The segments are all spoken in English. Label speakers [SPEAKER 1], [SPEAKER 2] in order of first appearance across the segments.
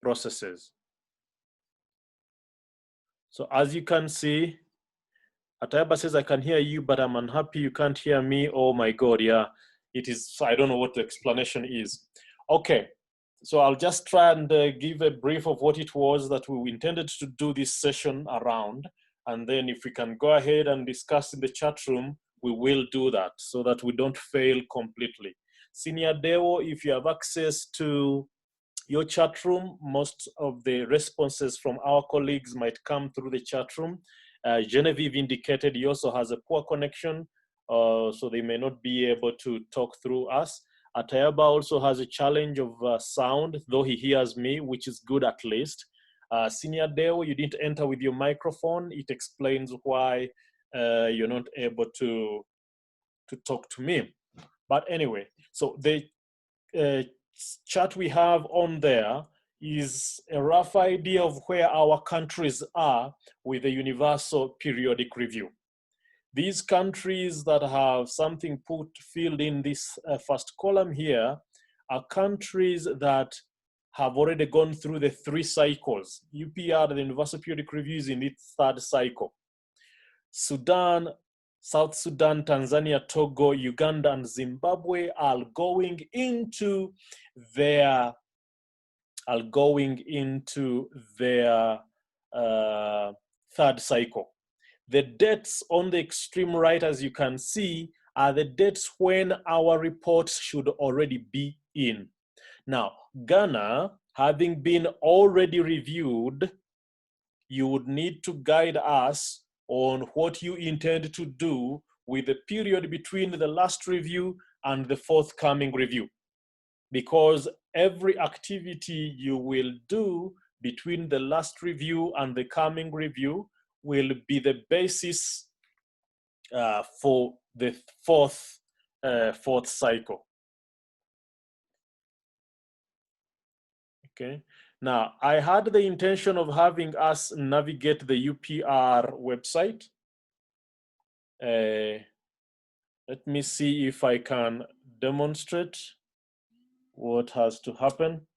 [SPEAKER 1] processes. So as you can see, Atayaba says, I can hear you, but I'm unhappy you can't hear me. Oh my God, yeah, it is, I don't know what the explanation is. Okay, so I'll just try and give a brief of what it was that we intended to do this session around. And then if we can go ahead and discuss in the chat room, we will do that so that we don't fail completely. Senior Deo, if you have access to your chat room, most of the responses from our colleagues might come through the chat room. Genevieve indicated he also has a poor connection, so they may not be able to talk through us. Atayaba also has a challenge of sound, though he hears me, which is good at least. Senior Deo, you didn't enter with your microphone. It explains why you're not able to talk to me. But anyway, so the chart we have on there is a rough idea of where our countries are with the universal periodic review. These countries that have something filled in this first column here are countries that have already gone through the 3 cycles. UPR, the universal periodic review, is in its 3rd cycle. Sudan, South Sudan, Tanzania, Togo, Uganda, and Zimbabwe are going into their 3rd cycle. The dates on the extreme right, as you can see, are the dates when our reports should already be in. Now, Ghana, having been already reviewed, you would need to guide us on what you intend to do with the period between the last review and the forthcoming review. Because every activity you will do between the last review and the coming review will be the basis for the fourth cycle. Okay. Now, I had the intention of having us navigate the UPR website. Let me see if I can demonstrate what has to happen.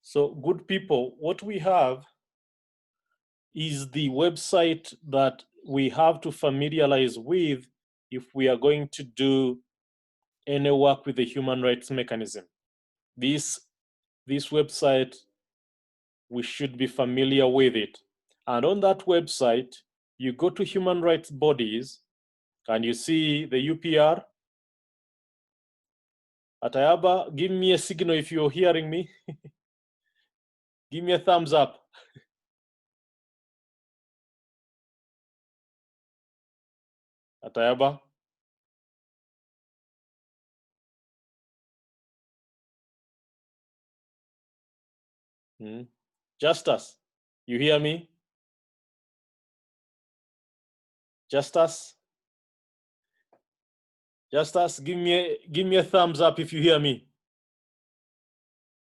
[SPEAKER 1] So good people, what we have is the website that we have to familiarize with if we are going to do any work with the human rights mechanism. This website, we should be familiar with it. And on that website, you go to human rights bodies and you see the UPR. Atayaba, give me a signal if you're hearing me. Give me a thumbs up. Atayaba. Justus, you hear me? Justus? Justus, give me a thumbs up if you hear me.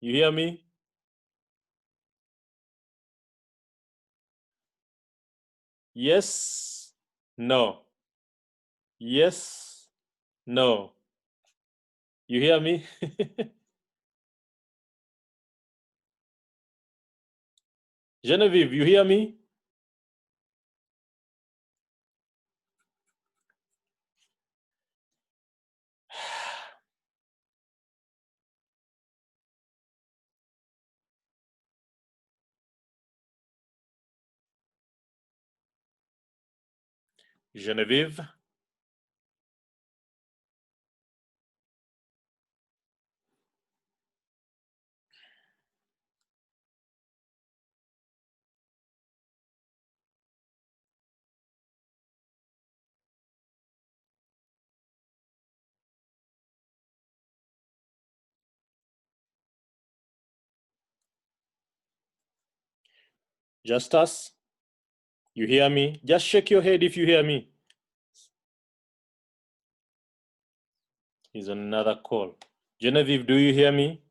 [SPEAKER 1] You hear me? Yes, no. Yes, no. You hear me? Genevieve, you hear me? Genevieve? Justus? You hear me? Just shake your head if you hear me. He's on another call. Genevieve, do you hear me?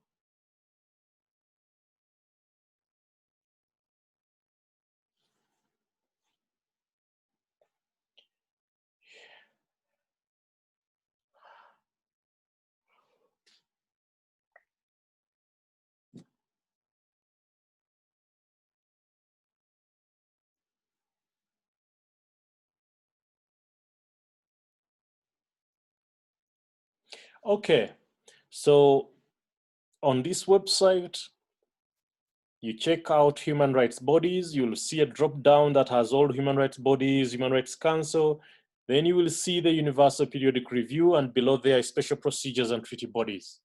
[SPEAKER 1] Okay, so on this website, you check out human rights bodies, you'll see a drop down that has all human rights bodies, Human Rights Council. Then you will see the Universal Periodic Review, and below there is special procedures and treaty bodies.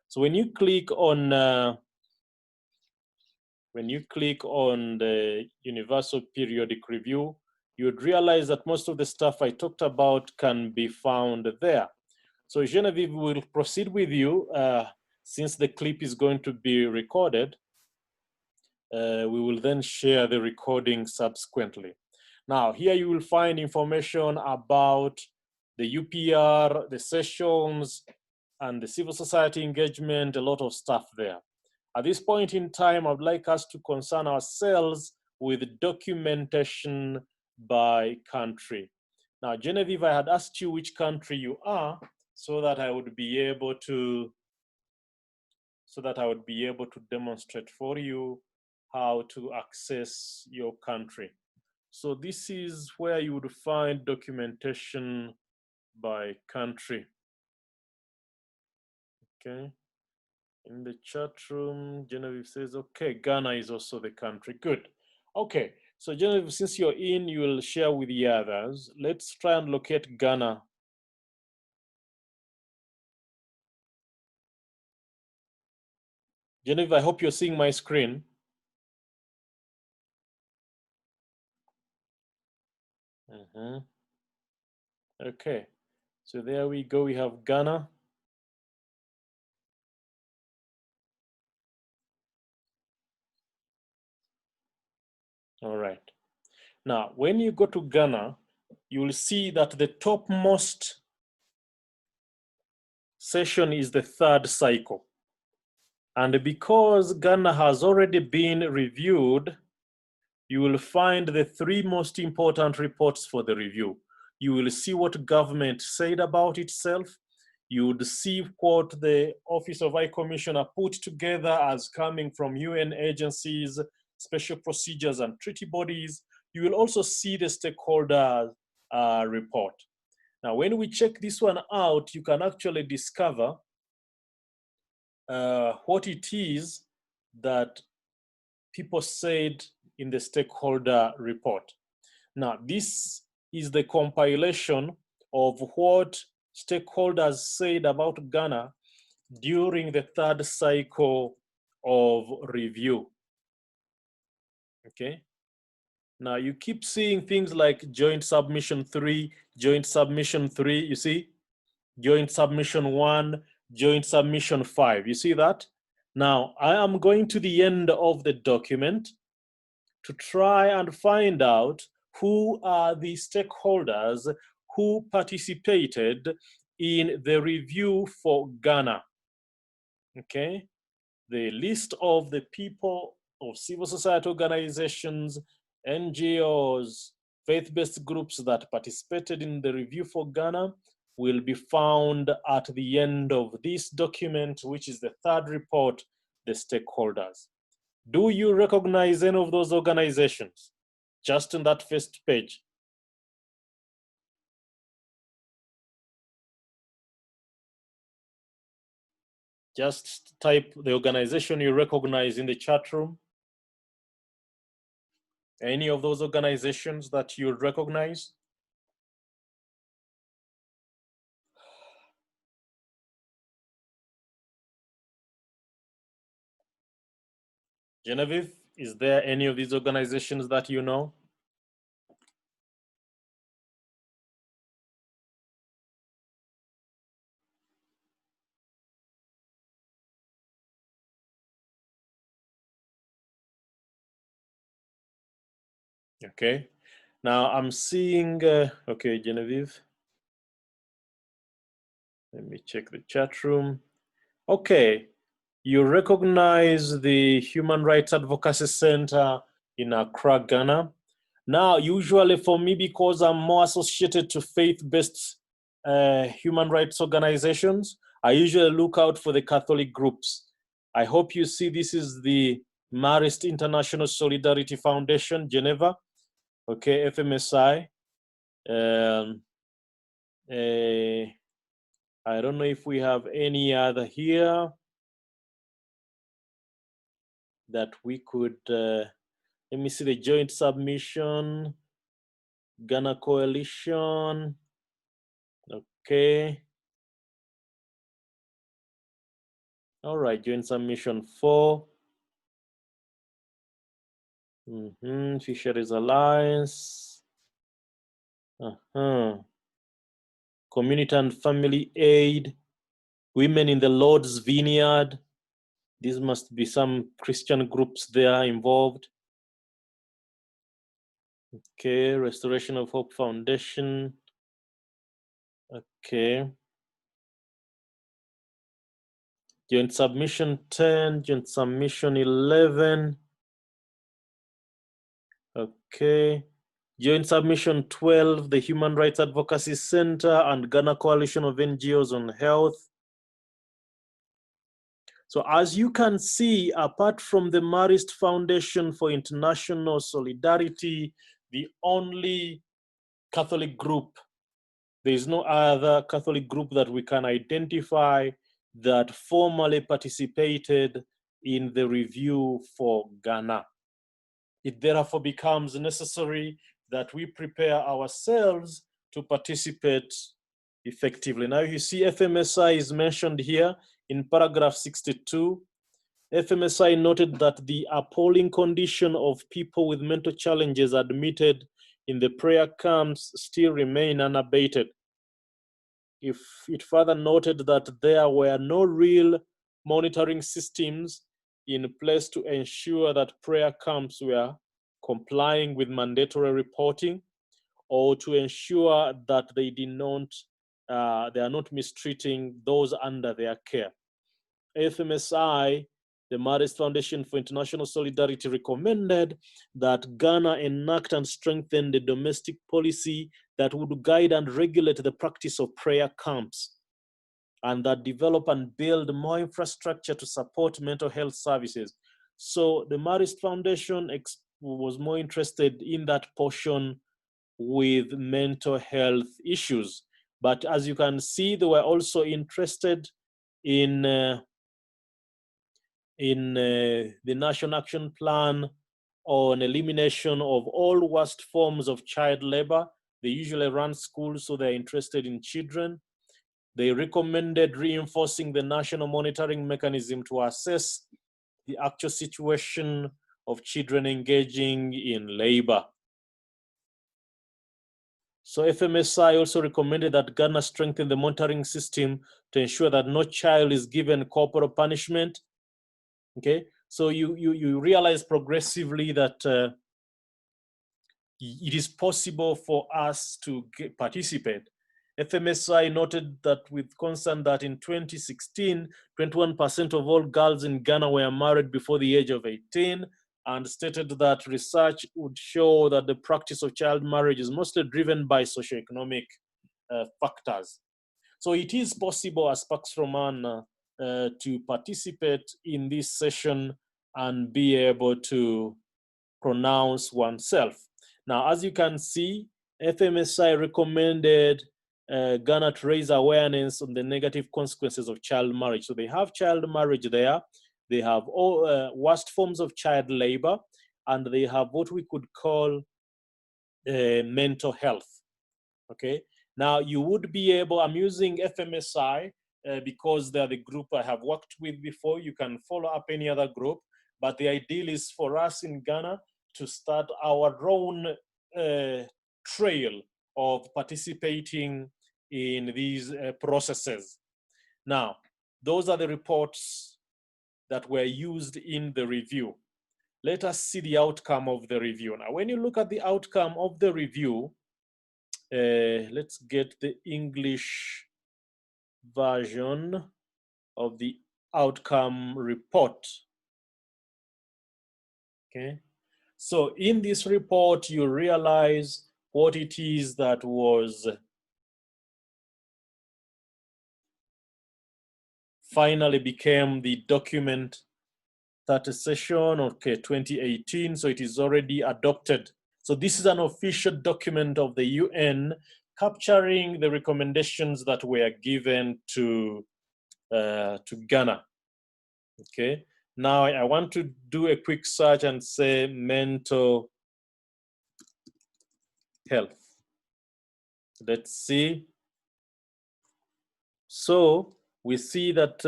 [SPEAKER 1] So when you click on the Universal Periodic Review, you would realize that most of the stuff I talked about can be found there. So Genevieve will proceed with you since the clip is going to be recorded. We will then share the recording subsequently. Now, here you will find information about the UPR, the sessions, and the civil society engagement, a lot of stuff there. At this point in time, I would like us to concern ourselves with documentation by country. Now, Genevieve, I had asked you which country you are so that I would be able to demonstrate for you how to access your country. So this is where you would find documentation by country. Okay. In the chat room, Genevieve says, okay, Ghana is also the country. Good. Okay. So Genevieve, since you're in, you will share with the others. Let's try and locate Ghana. Genevieve, I hope you're seeing my screen. Okay. So there we go. We have Ghana. All right. Now, when you go to Ghana, you will see that the topmost session is the third cycle. And because Ghana has already been reviewed, you will find the three most important reports for the review. You will see what government said about itself. You would see what the Office of High Commissioner put together as coming from UN agencies, special procedures, and treaty bodies. You will also see the stakeholder report. Now, when we check this one out, you can actually discover what it is that people said in the stakeholder report. Now, this is the compilation of what stakeholders said about Ghana during the third cycle of review. Okay. Now, you keep seeing things like joint submission 3, joint submission 3, you see? Joint submission 1, joint submission 5. You see that? Now, I am going to the end of the document to try and find out who are the stakeholders who participated in the review for Ghana. Okay, the list of the people of civil society organizations, NGOs, faith-based groups that participated in the review for Ghana will be found at the end of this document, which is the third report, the stakeholders. Do you recognize any of those organizations? Just in that first page. Just type the organization you recognize in the chat room. Any of those organizations that you recognize? Genevieve, is there any of these organizations that you know? Okay, now I'm seeing, okay, Genevieve. Let me check the chat room. Okay, you recognize the Human Rights Advocacy Center in Accra, Ghana. Now, usually for me, because I'm more associated to faith-based human rights organizations, I usually look out for the Catholic groups. I hope you see this is the Marist International Solidarity Foundation, Geneva. Okay, FMSI. I don't know if we have any other here that we could, let me see the joint submission, Ghana Coalition, okay. All right, joint submission 4. Fisheries Alliance. Community and Family Aid, Women in the Lord's Vineyard. These must be some Christian groups there involved. Okay, Restoration of Hope Foundation. Okay. Joint submission 10, joint submission 11. Okay. Joint submission 12, the Human Rights Advocacy Center and Ghana Coalition of NGOs on Health. So as you can see, apart from the Marist Foundation for International Solidarity, the only Catholic group, there is no other Catholic group that we can identify that formally participated in the review for Ghana. It therefore becomes necessary that we prepare ourselves to participate effectively. Now you see FMSI is mentioned here in paragraph 62. FMSI noted that the appalling condition of people with mental challenges admitted in the prayer camps still remain unabated. It further noted that there were no real monitoring systems in place to ensure that prayer camps were complying with mandatory reporting, or to ensure that they are not mistreating those under their care. FMSI, the Marist Foundation for International Solidarity, recommended that Ghana enact and strengthen the domestic policy that would guide and regulate the practice of prayer camps, and that develop and build more infrastructure to support mental health services. So the Marist Foundation was more interested in that portion with mental health issues. But as you can see, they were also interested in the National Action Plan on elimination of all worst forms of child labor. They usually run schools, so they're interested in children. They recommended reinforcing the national monitoring mechanism to assess the actual situation of children engaging in labor. So FMSI also recommended that Ghana strengthen the monitoring system to ensure that no child is given corporal punishment. Okay, so you realize progressively that it is possible for us to participate. FMSI noted that with concern that in 2016, 21% of all girls in Ghana were married before the age of 18, and stated that research would show that the practice of child marriage is mostly driven by socioeconomic factors. So it is possible, as Pax Romana, to participate in this session and be able to pronounce oneself. Now, as you can see, FMSI recommended Ghana to raise awareness on the negative consequences of child marriage. So they have child marriage there. They have all worst forms of child labor, and they have what we could call mental health. Okay. Now you would be able, I'm using FMSI because they're the group I have worked with before. You can follow up any other group, but the ideal is for us in Ghana to start our own trail of participating in these processes. Now, those are the reports that were used in the review. Let us see the outcome of the review. Now, when you look at the outcome of the review, let's get the English version of the outcome report. Okay. So in this report, you realize what it is that was finally became the document 30 session, okay, 2018. So it is already adopted. So this is an official document of the UN capturing the recommendations that were given to Ghana. Okay. Now I want to do a quick search and say mental health. Let's see. So we see that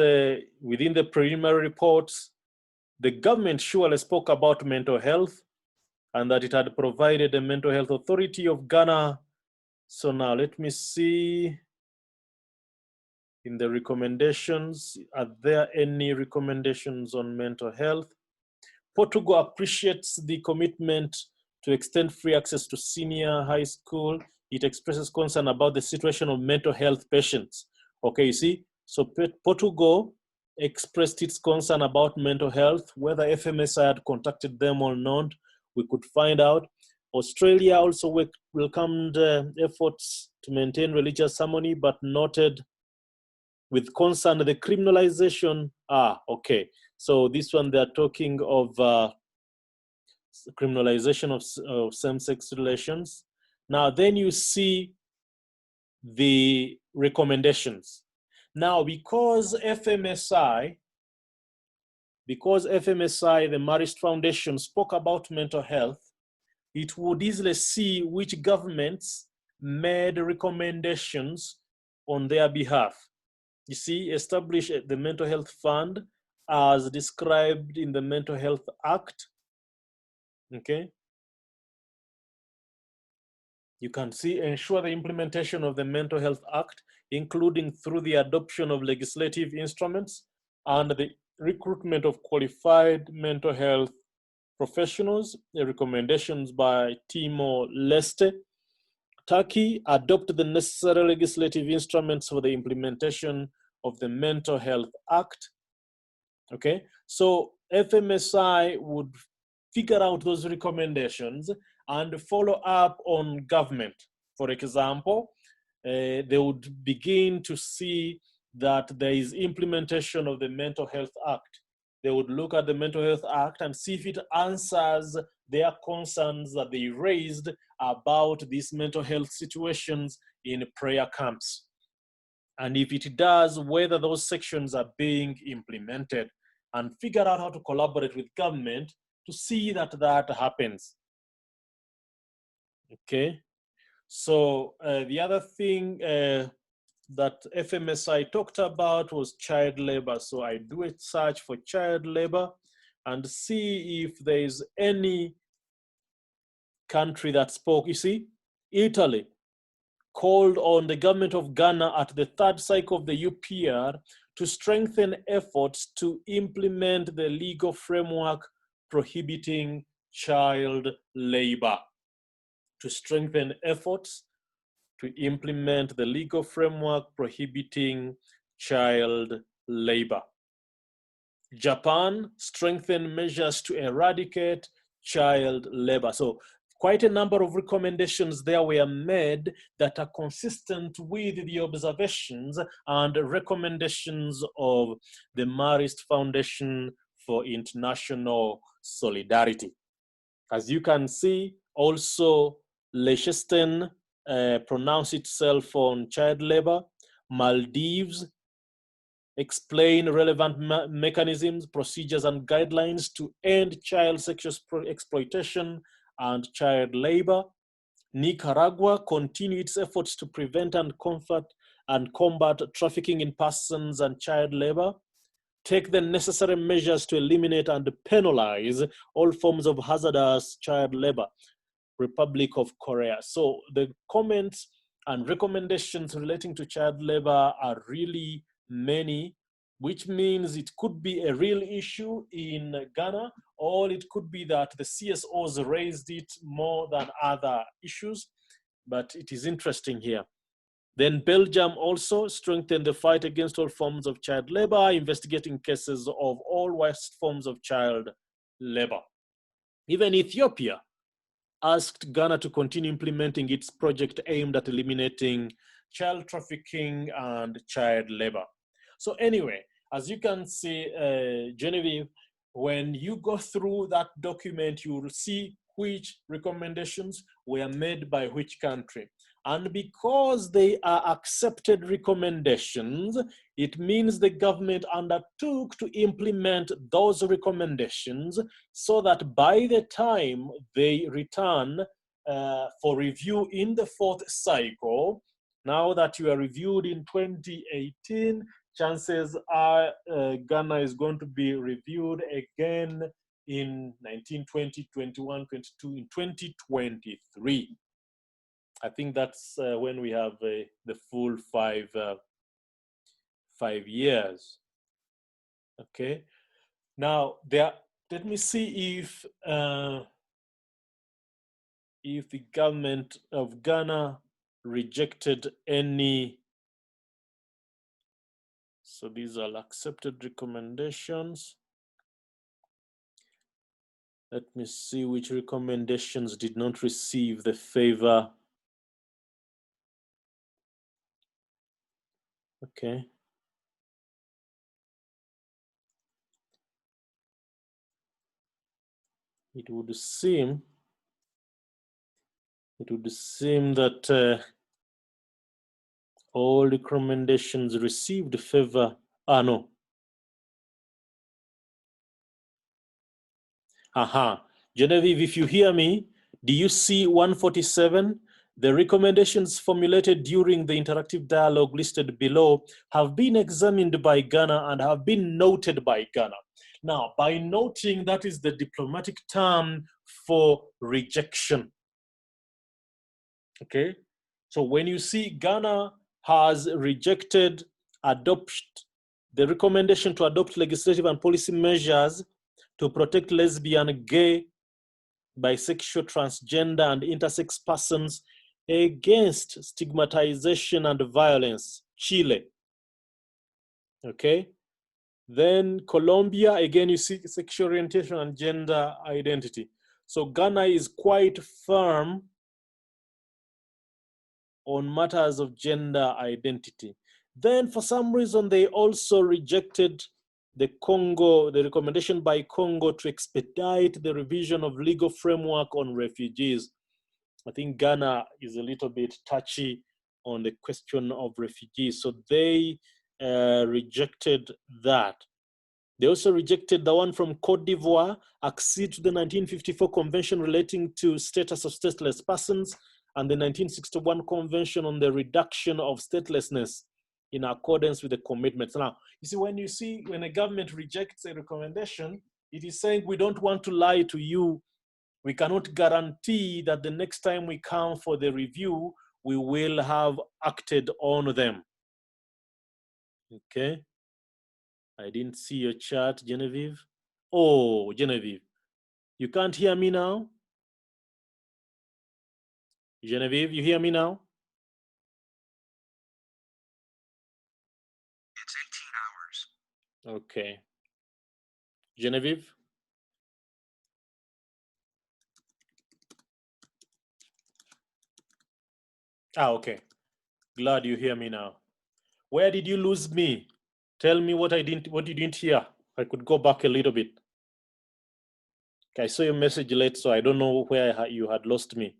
[SPEAKER 1] within the preliminary reports, the government surely spoke about mental health and that it had provided a mental health authority of Ghana. So now let me see in the recommendations, are there any recommendations on mental health? Portugal appreciates the commitment to extend free access to senior high school. It expresses concern about the situation of mental health patients. Okay, you see, so Portugal expressed its concern about mental health. Whether FMSI had contacted them or not, we could find out. Australia also welcomed efforts to maintain religious harmony, but noted with concern the criminalization. Okay. So this one, they're talking of criminalization of same-sex relations. Now, then you see the recommendations. Now, because FMSI, the Marist Foundation spoke about mental health, it would easily see which governments made recommendations on their behalf. You see, establish the Mental Health Fund as described in the Mental Health Act. Okay. You can see ensure the implementation of the Mental Health Act, including through the adoption of legislative instruments and the recruitment of qualified mental health professionals. The recommendations by Timor Leste. Turkey adopt the necessary legislative instruments for the implementation of the Mental Health Act. Okay, so FMSI would figure out those recommendations and follow up on government. For example, they would begin to see that there is implementation of the Mental Health Act. They would look at the Mental Health Act and see if it answers their concerns that they raised about these mental health situations in prayer camps. And if it does, whether those sections are being implemented, and figure out how to collaborate with government to see that that happens. Okay, so the other thing that FMSI talked about was child labor. So I do a search for child labor and see if there is any country that spoke. You see, Italy called on the government of Ghana at the third cycle of the UPR to strengthen efforts to implement the legal framework prohibiting child labor. To strengthen efforts to implement the legal framework prohibiting child labor. Japan strengthened measures to eradicate child labor. So quite a number of recommendations there were made that are consistent with the observations and recommendations of the Marist Foundation for International Solidarity. As you can see, also Liechtenstein pronounced itself on child labor. Maldives explain relevant mechanisms, procedures, and guidelines to end child sexual exploitation and child labor. Nicaragua continued its efforts to prevent and combat trafficking in persons and child labor. Take the necessary measures to eliminate and penalize all forms of hazardous child labor. Republic of Korea. So the comments and recommendations relating to child labor are really many, which means it could be a real issue in Ghana, or it could be that the CSOs raised it more than other issues, but it is interesting here. Then Belgium also strengthened the fight against all forms of child labor, investigating cases of all worst forms of child labor. Even Ethiopia asked Ghana to continue implementing its project aimed at eliminating child trafficking and child labor. So anyway, as you can see, Genevieve, when you go through that document, you will see which recommendations were made by which country. And because they are accepted recommendations, it means the government undertook to implement those recommendations so that by the time they return for review in the fourth cycle, now that you are reviewed in 2018, chances are Ghana is going to be reviewed again in 19, 20, 21, 22, in 2023. I think that's when we have the full 5 years. Okay. Now let me see if the government of Ghana rejected any. So these are accepted recommendations. Let me see which recommendations did not receive the favor. Okay. It would seem that all recommendations received favor. No. Genevieve, if you hear me, do you see 147? The recommendations formulated during the interactive dialogue listed below have been examined by Ghana and have been noted by Ghana. Now, by noting, that is the diplomatic term for rejection. Okay, so when you see Ghana has rejected the recommendation to adopt legislative and policy measures to protect lesbian, gay, bisexual, transgender, and intersex persons against stigmatization and violence, Chile. Okay, then Colombia, again, you see sexual orientation and gender identity. So Ghana is quite firm on matters of gender identity. Then for some reason, they also rejected the recommendation by Congo to expedite the revision of legal framework on refugees. I think Ghana is a little bit touchy on the question of refugees, so they rejected that. They also rejected the one from Cote d'Ivoire, accede to the 1954 Convention relating to status of stateless persons and the 1961 Convention on the reduction of statelessness in accordance with the commitments. Now, you see, when a government rejects a recommendation, it is saying we don't want to lie to you. We cannot guarantee that the next time we come for the review, we will have acted on them. Okay. I didn't see your chat, Genevieve. Oh, Genevieve, you can't hear me now? Genevieve, you hear me now?
[SPEAKER 2] It's 18 hours.
[SPEAKER 1] Okay. Genevieve? Ah, okay. Glad you hear me now. Where did you lose me? Tell me what you didn't hear. I could go back a little bit. Okay, I saw your message late, so I don't know where you had lost me.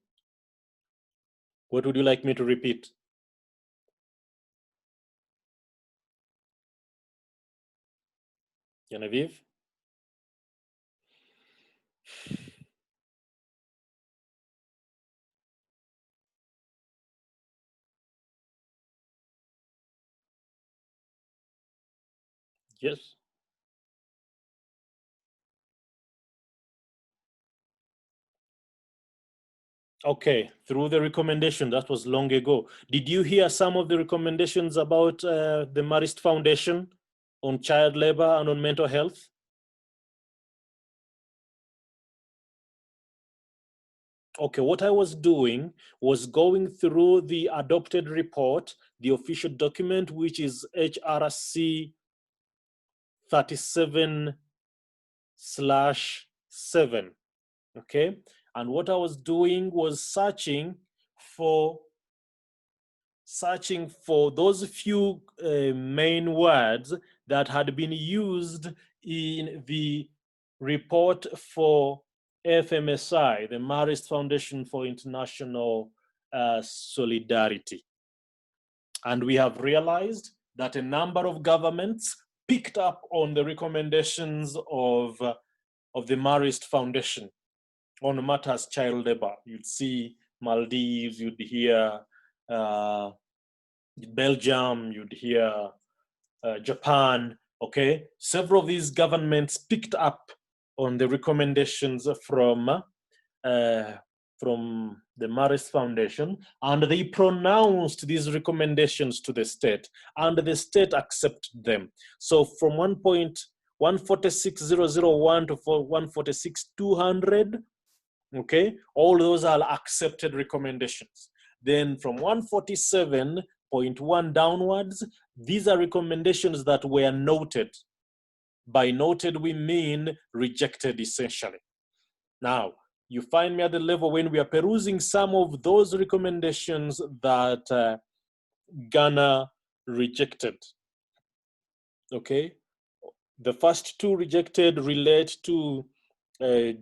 [SPEAKER 1] What would you like me to repeat? Genevieve? Yes. Okay, through the recommendation, that was long ago. Did you hear some of the recommendations about the Marist Foundation on child labor and on mental health? Okay, what I was doing was going through the adopted report, the official document, which is HRC 37/7. Okay, and what I was doing was searching for those few main words that had been used in the report for FMSI, the Marist Foundation for International Solidarity. And we have realized that a number of governments picked up on the recommendations of the Marist Foundation on matters child labor. You'd see Maldives, you'd hear Belgium, you'd hear Japan, okay? Several of these governments picked up on the recommendations from the Marist Foundation, and they pronounced these recommendations to the state, and the state accepted them. So from 146,001 to 146,200, okay, all those are accepted recommendations. Then from 147.1 downwards, these are recommendations that were noted. By noted, we mean rejected, essentially. Now, you find me at the level when we are perusing some of those recommendations that Ghana rejected. Okay, the first two rejected relate to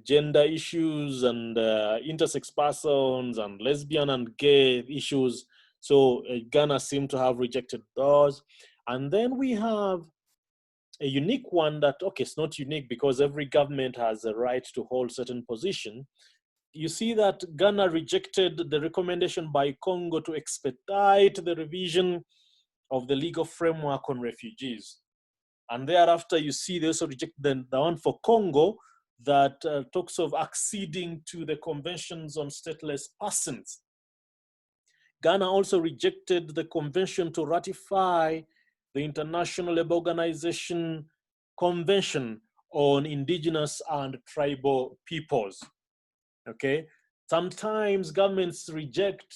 [SPEAKER 1] gender issues and intersex persons and lesbian and gay issues. So Ghana seemed to have rejected those. And then we have a unique one that, okay, it's not unique because every government has a right to hold certain position. You see that Ghana rejected the recommendation by Congo to expedite the revision of the legal framework on refugees. And thereafter, you see they also reject the one for Congo that talks of acceding to the conventions on stateless persons. Ghana also rejected the convention to ratify the International Labour Organization Convention on Indigenous and Tribal Peoples. Okay, sometimes governments reject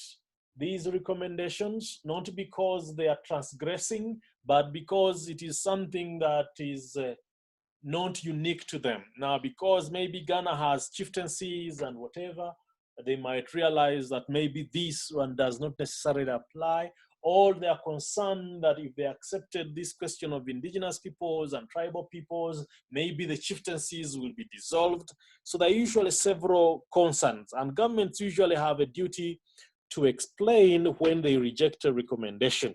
[SPEAKER 1] these recommendations, not because they are transgressing, but because it is something that is not unique to them. Now, because maybe Ghana has chieftaincies and whatever, they might realize that maybe this one does not necessarily apply, or they are concerned that if they accepted this question of indigenous peoples and tribal peoples, maybe the chieftaincies will be dissolved. So there are usually several concerns, and governments usually have a duty to explain when they reject a recommendation.